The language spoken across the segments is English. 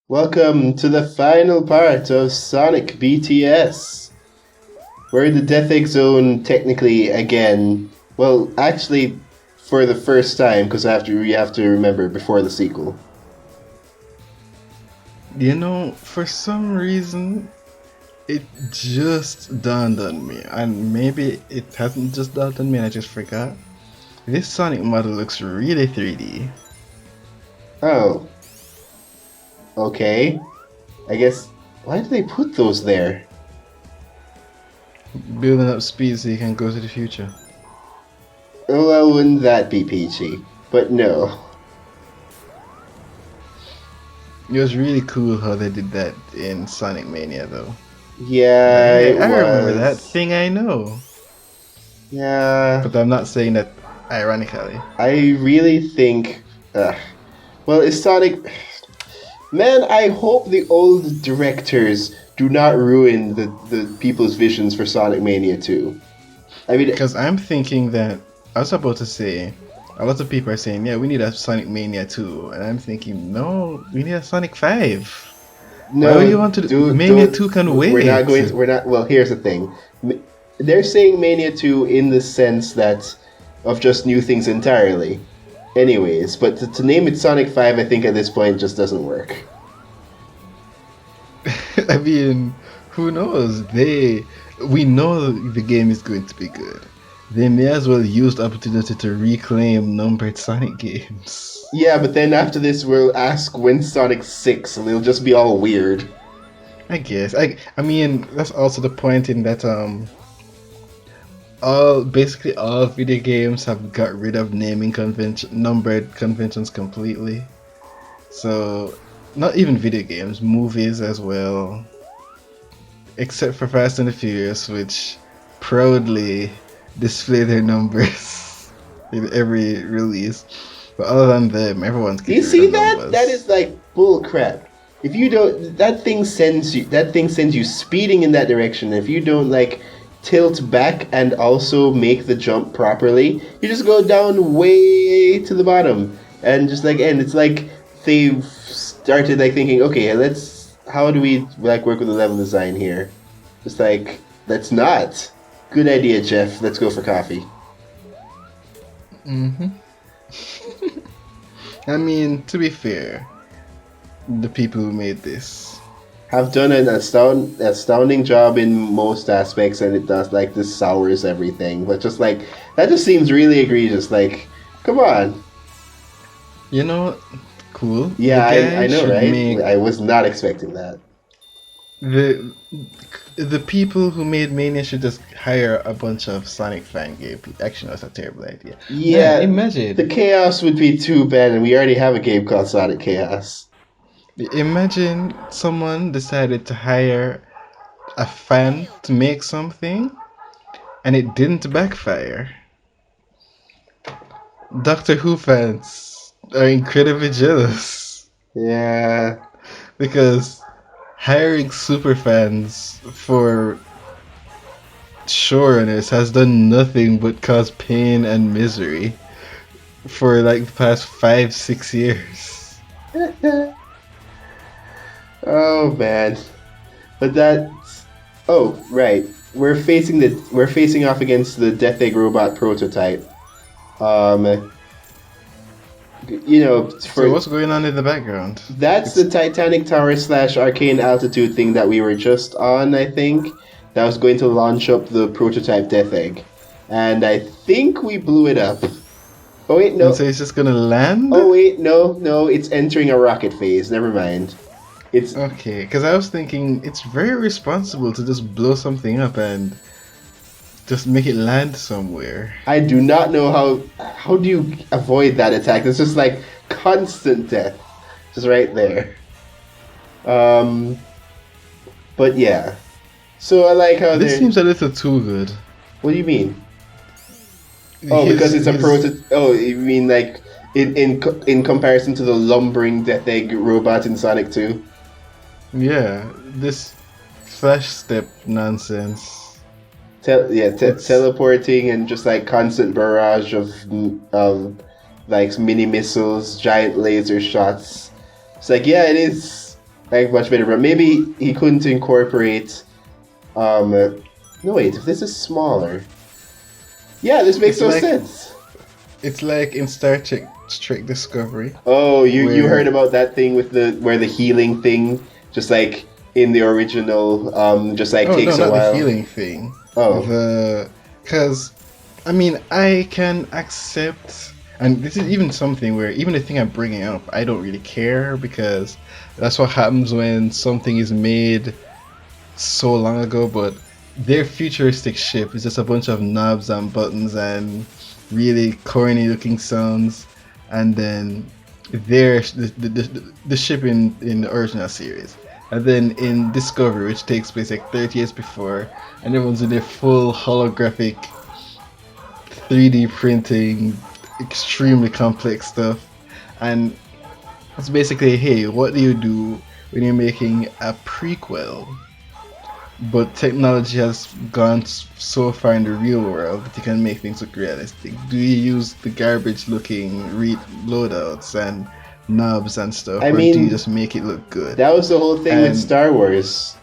Welcome to the final part of Sonic BTS. We're in the Death Egg Zone technically again. Well, actually, for the first time, because we have to remember before the sequel. For some reason, it just dawned on me, and maybe it hasn't just dawned on me and I just forgot. This Sonic model looks really 3D. Oh, okay. I guess, why did they put those there? Building up speed so you can go to the future. Oh, well, wouldn't that be peachy? But no. It was really cool how they did that in Sonic Mania, though. Like, Yeah, hey, it I remember that was. thing I know. Yeah, But I'm not saying that ironically. I really think. Well, is Sonic. Man, I hope the old directors do not ruin the people's visions for Sonic Mania 2. I mean, Because I'm thinking that, I was about to say, a lot of people are saying, yeah, we need a Sonic Mania 2. And I'm thinking, no, we need a Sonic 5. Why would no, you want to Mania don't. 2 can We're not wait. going to. We're not. Well, here's the thing. They're saying Mania 2 in the sense that of just new things entirely. Anyways, but to name it Sonic 5, I think at this point just doesn't work. I mean, who knows? We know the game is going to be good. They may as well use the opportunity to reclaim numbered Sonic games. Yeah, but then after this, we'll ask when Sonic 6, and it'll just be all weird. I guess. I mean, that's also the point in that all video games have got rid of numbered conventions completely. So not even video games, movies as well. Except for Fast and the Furious, which proudly display their numbers in every release. But other than them, everyone's Do you getting rid see of that? numbers. That is like bull crap. If you don't, that thing sends you speeding in that direction. If you don't like tilt back and also make the jump properly, you just go down way to the bottom and just like end. It's like they've started like thinking, okay, how do we like work with the level design here? Just like let's not. Good idea, Jeff. Let's go for coffee. hmm I mean, to be fair, the people who made this, Have done an astounding job in most aspects, and it does like this sours everything. But just like that, just seems really egregious. Like, come on. you know, cool. The Yeah, I guy know, should right? make I was not expecting that. the the people who made Mania should just hire a bunch of Sonic fan game. Actually, that's a terrible idea. Man, Yeah, the imagine, chaos would be too bad, and we already have a game called Sonic Chaos. imagine someone decided to hire a fan to make something and it didn't backfire. Doctor Who fans are incredibly jealous Yeah. because hiring super fans for showrunners has done nothing but cause pain and misery for like the past 5, 6 years. Oh man, but that's oh right. We're facing off against the Death Egg robot prototype. Um, So for what's going on in the background? that's It's the Titanic Tower / Arcane Altitude thing that we were just on. I think that was going to launch up the prototype Death Egg, and I think we blew it up. Oh wait, and so no. it's just gonna land? Oh wait, no. It's entering a rocket phase. Never mind. It's Okay, because I was thinking it's very responsible to just blow something up and just make it land somewhere. I do not know how do you avoid that attack? It's just like constant death, just right there. Um, but yeah. So I like how This they're. seems a little too good. What do you mean? Oh, His because it's a his proto. Oh, you mean like in comparison to the lumbering Death Egg robot in Sonic 2? yeah, this flash step nonsense. It's Teleporting and just like constant barrage of like mini missiles, giant laser shots. It's like yeah, it is like much better. But maybe he couldn't incorporate. No wait, if this is smaller, yeah, this makes It's no like sense. it's like in Star Trek Discovery, Oh, you heard where about that thing with the where the healing thing, just like in the original, just like oh no, takes a not the while. healing thing, Oh, the because I mean I can accept, and this is even something where even the thing I'm bringing up, I don't really care because that's what happens when something is made so long ago, but their futuristic ship is just a bunch of knobs and buttons and really corny looking sounds, and then the ship in the original series, and then in Discovery, which takes place like 30 years before, and everyone's in their full holographic 3D printing, extremely complex stuff, and it's basically, hey, what do you do when you're making a prequel? But technology has gone so far in the real world that you can make things look realistic. Do you use the garbage looking loadouts and knobs and stuff, I or do you mean, just make it look good? that was the whole thing with And Star Wars.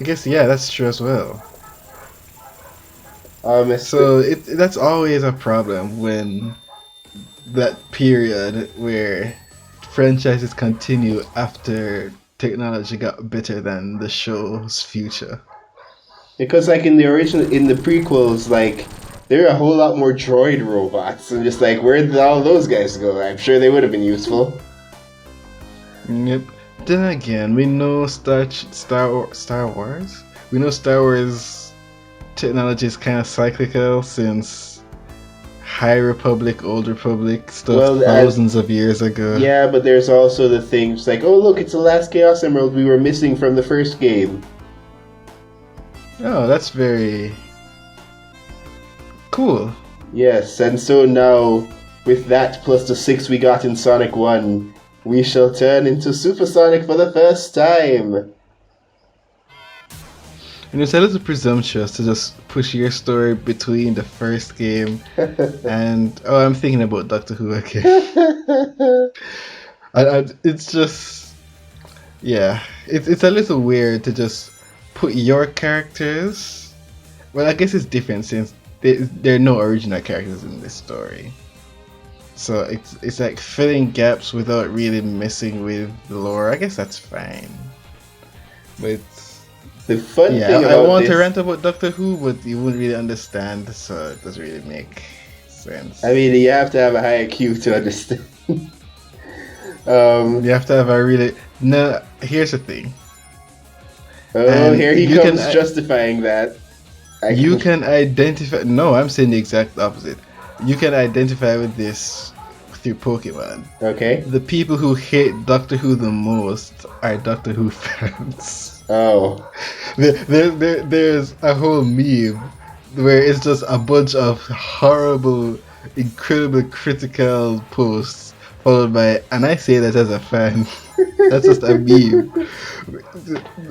I guess, yeah, that's true as well. It's So that's always a problem when that period where franchises continue after technology got better than the show's future. because like in the original, in the prequels, like there are a whole lot more droid robots, and just like where did all those guys go? I'm sure they would have been useful. Yep. Then again, we know Star Wars. We know Star Wars technology is kind of cyclical since High Republic, Old Republic stuff Well, thousands of years ago. yeah, but there's also the things like, oh look, it's the last Chaos Emerald we were missing from the first game. Oh, that's very cool. Yes, and so now with that plus the 6 we got in Sonic 1, we shall turn into Supersonic for the first time. And it's a little presumptuous to just push your story between the first game and I'm thinking about Doctor Who again. It's just yeah, it's a little weird to just put your characters. Well, I guess it's different since there are no original characters in this story, so it's like filling gaps without really messing with the lore. I guess that's fine, but The fun yeah, thing I about want this, to rant about Doctor Who, but you wouldn't really understand, so it doesn't really make sense. I mean, you have to have a high IQ to understand. You have to have a really no. Here's the thing. Oh, And here he you comes can- justifying that. You can identify. No, I'm saying the exact opposite. You can identify with this through Pokemon. Okay. The people who hate Doctor Who the most are Doctor Who fans. Oh. There's a whole meme where it's just a bunch of horrible, incredibly critical posts followed by, and I say that as a fan. That's just a meme.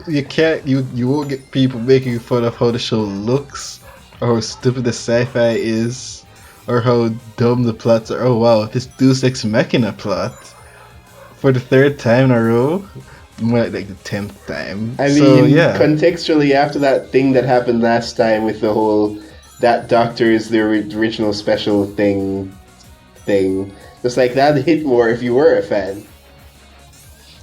You won't get people making fun of how the show looks, or how stupid the sci-fi is, or how dumb the plots are. Oh wow, this Deus Ex Machina plot for the third time in a row, more like the 10th time. I mean, So yeah, contextually, after that thing that happened last time with the whole that Doctor is the original special thing, it's like that hit more if you were a fan.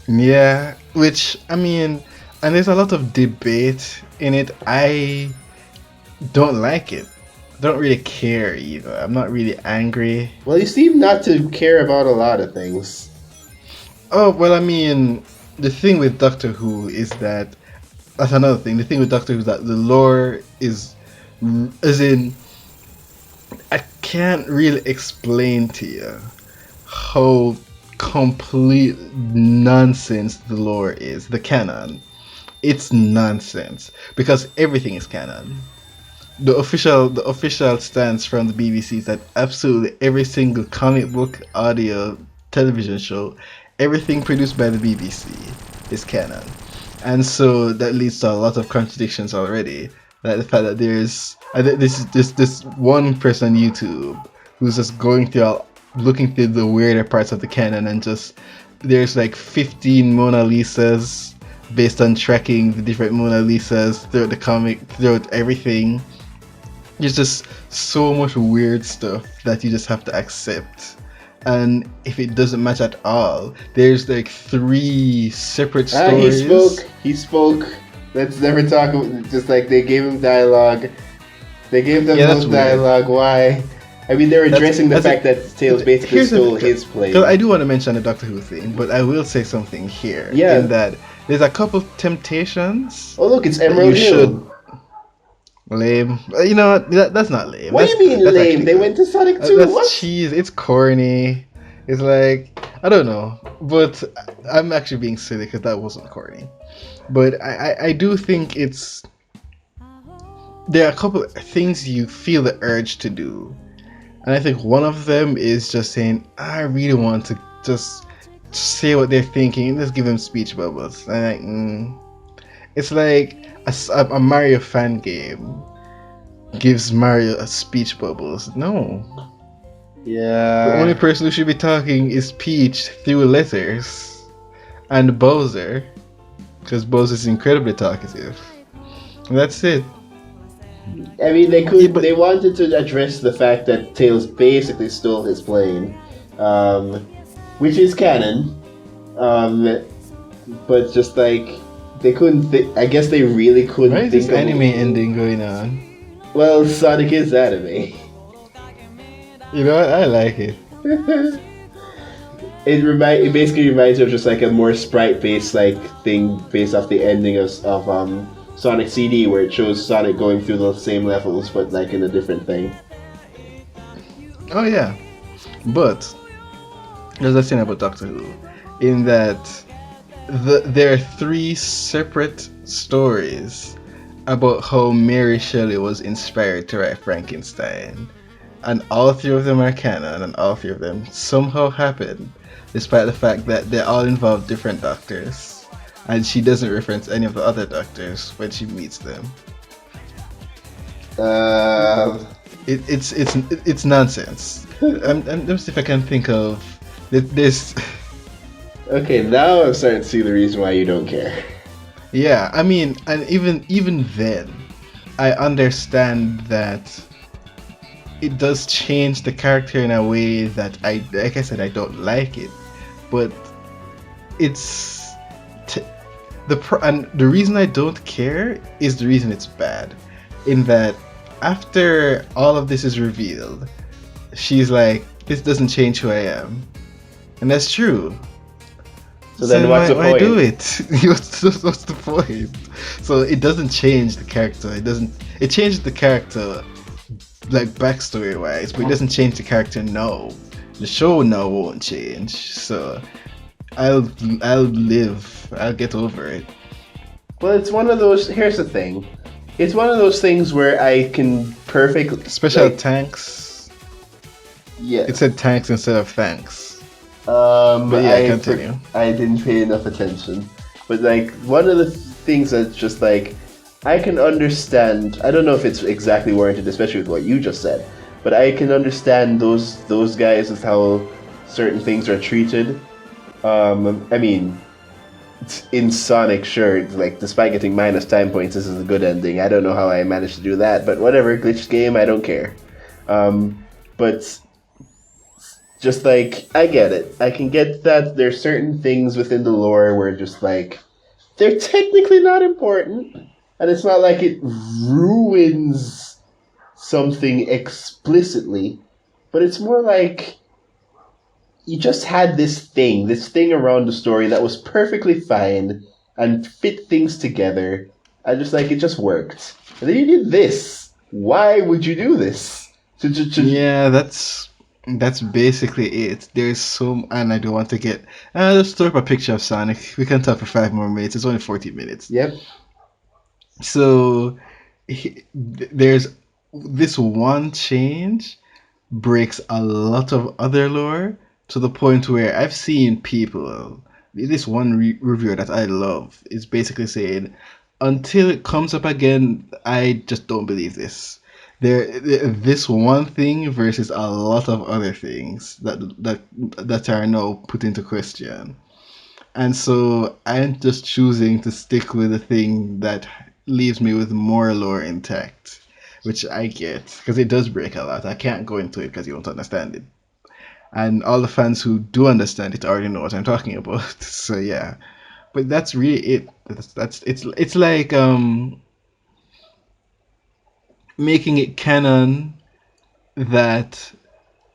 yeah. Which I mean, and there's a lot of debate in it. I don't like it. Don't really care either. I'm not really angry. Well, you seem not to care about a lot of things. Oh well, I mean, the thing with Doctor Who is that's another thing. The thing with Doctor Who is that the lore is, as in, I can't really explain to you how complete nonsense the lore is. The canon, it's nonsense because everything is canon. The official stance from the BBC is that absolutely every single comic book, audio, television show, everything produced by the BBC is canon, and so that leads to a lot of contradictions already. Like the fact that this one person on YouTube who's just going through looking through the weirder parts of the canon and just there's like 15 Mona Lisas based on tracking the different Mona Lisas throughout the comic, throughout everything. There's just so much weird stuff that you just have to accept. And if it doesn't match at all, there's like 3 separate stories. He spoke. Let's never talk. Just like they gave him dialogue. They gave them both dialogue. Why? I mean, they're addressing the fact that Tails basically stole his play. Because I do want to mention the Doctor Who thing, but I will say something here. Yeah. In that there's a couple temptations. Oh, look, it's Emerald Hill. Lame. You know what? That's not lame. What do you mean lame? They went to Sonic 2. That's cheese. It's corny. It's like, I don't know. But I'm actually being silly because that wasn't corny. But I do think there are a couple of things you feel the urge to do. And I think one of them is just saying, I really want to just say what they're thinking and just give them speech bubbles. And it's like a Mario fan game gives Mario a speech bubbles. No. Yeah. The only person who should be talking is Peach through letters. And Bowser. Because Bowser's incredibly talkative. And that's it. I mean, they wanted to address the fact that Tails basically stole his plane, which is canon, but just like they couldn't. I guess they really couldn't. Why is this anime ending going on? Well, Sonic is anime. You know what? I like it. It basically reminds me of just like a more sprite-based like thing based off the ending of Sonic CD, where it shows Sonic going through the same levels but like in a different thing. Oh yeah, but there's a thing about Doctor Who, in that there are 3 separate stories about how Mary Shelley was inspired to write Frankenstein, and all 3 of them are canon, and all 3 of them somehow happened, despite the fact that they all involve different doctors. And she doesn't reference any of the other doctors when she meets them. It's nonsense. Let me see if I can think of this. Okay, now I'm starting to see the reason why you don't care. Yeah, I mean, and even then, I understand that it does change the character in a way that like I said, I don't like it, but it's. And the reason I don't care is the reason it's bad. In that, after all of this is revealed, she's like, this doesn't change who I am. And that's true. So then what's the point? Why do it? What's the point? So it doesn't change the character. It changes the character, like, backstory wise, but it doesn't change the character now. The show now won't change. So I'll live. I'll get over it. Well, it's one of those. Here's the thing. It's one of those things where I can perfectly. Special thanks. Yeah. It said thanks instead of thanks. But yeah, continue. I didn't pay enough attention. But like one of the things that's just like I can understand. I don't know if it's exactly warranted, especially with what you just said. But I can understand those guys with how certain things are treated. I mean, in Sonic, sure, like, despite getting minus time points, this is a good ending. I don't know how I managed to do that, but whatever, glitched game, I don't care. But just, like, I get it. I can get that there's certain things within the lore where just, like, they're technically not important, and it's not like it ruins something explicitly, but it's more like you just had this thing around the story that was perfectly fine and fit things together, and just like it just worked. And then you did this. Why would you do this? Yeah, that's basically it. There's some, and I don't want to get. Let's throw up a picture of Sonic. We can talk for 5 more minutes. It's only 40 minutes. Yep. So there's this one change breaks a lot of other lore, to the point where I've seen people, this one reviewer that I love is basically saying, until it comes up again, I just don't believe this. This one thing versus a lot of other things that are now put into question. And so I'm just choosing to stick with the thing that leaves me with more lore intact, which I get because it does break a lot. I can't go into it because you won't understand it. And all the fans who do understand it already know what I'm talking about. So yeah, but that's really it. That's it's like making it canon that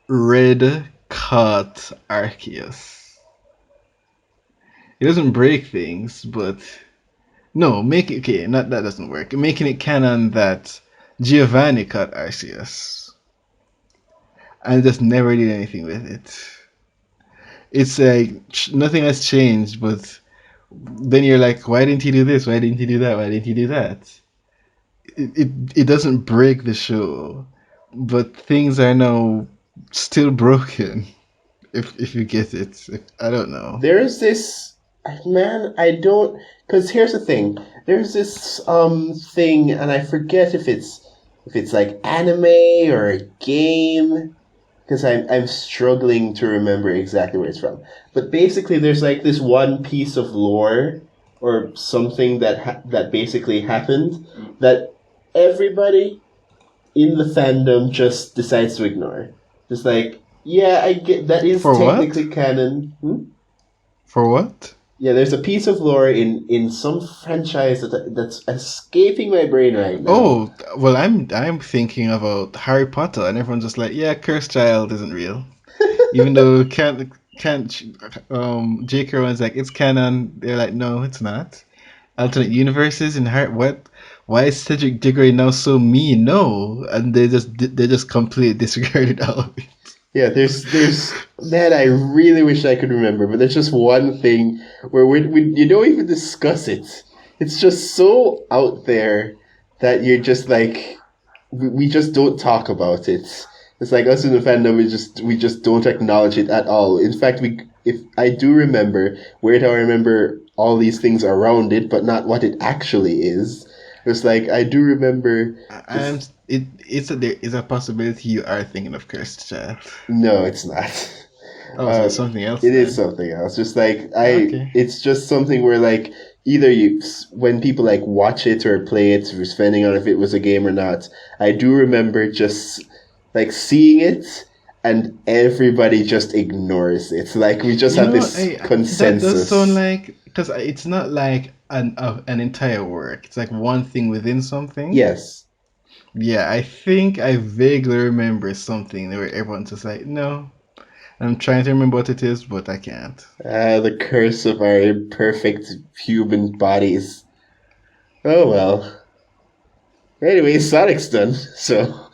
Red caught Arceus. It doesn't break things, but no, make it okay. Not that doesn't work. Making it canon that Giovanni caught Arceus and just never did anything with it. It's like nothing has changed, but then you're like, why didn't he do this? Why didn't he do that? Why didn't he do that? It doesn't break the show, but things are now still broken. If you get it, I don't know. There's this man. I don't because here's the thing. There's this thing, and I forget if it's like anime or a game because I'm struggling to remember exactly where it's from. But basically, there's like this one piece of lore or something that basically happened that everybody in the fandom just decides to ignore. Just like, yeah, I get that is For what? technically canon. Hmm? For what? Yeah, there's a piece of lore in some franchise that's escaping my brain right now. Oh, well, I'm thinking about Harry Potter, and everyone's just like, yeah, Cursed Child isn't real, even though can't J.K. Rowling's like it's canon. They're like, no, it's not. Alternate universes in Harry. What? Why is Cedric Diggory now so mean? No, and they just completely disregarded all of it. Yeah, there's man, I really wish I could remember, but there's just one thing where we you don't even discuss it. It's just so out there that you're just like we just don't talk about it. It's like us in the fandom, we just don't acknowledge it at all. In fact, we if I do remember, where do I remember all these things around it, but not what it actually is. It's like I do remember I'm this. there is a possibility you are thinking of Cursed Child. No, it's not. Oh, so it's something else It is then. something else. Just like Okay. it's just something where like either when people like watch it or play it, depending on if it was a game or not. I do remember just like seeing it, and everybody just ignores it. Like we just You have know what? this That does sound consensus. like because it's not like an entire work. It's like one thing within something. Yes, Yeah, I think I vaguely remember something where everyone's just like, no. I'm trying to remember what it is, but I can't. the curse of our imperfect human bodies. Oh well. Anyway, Sonic's done. So.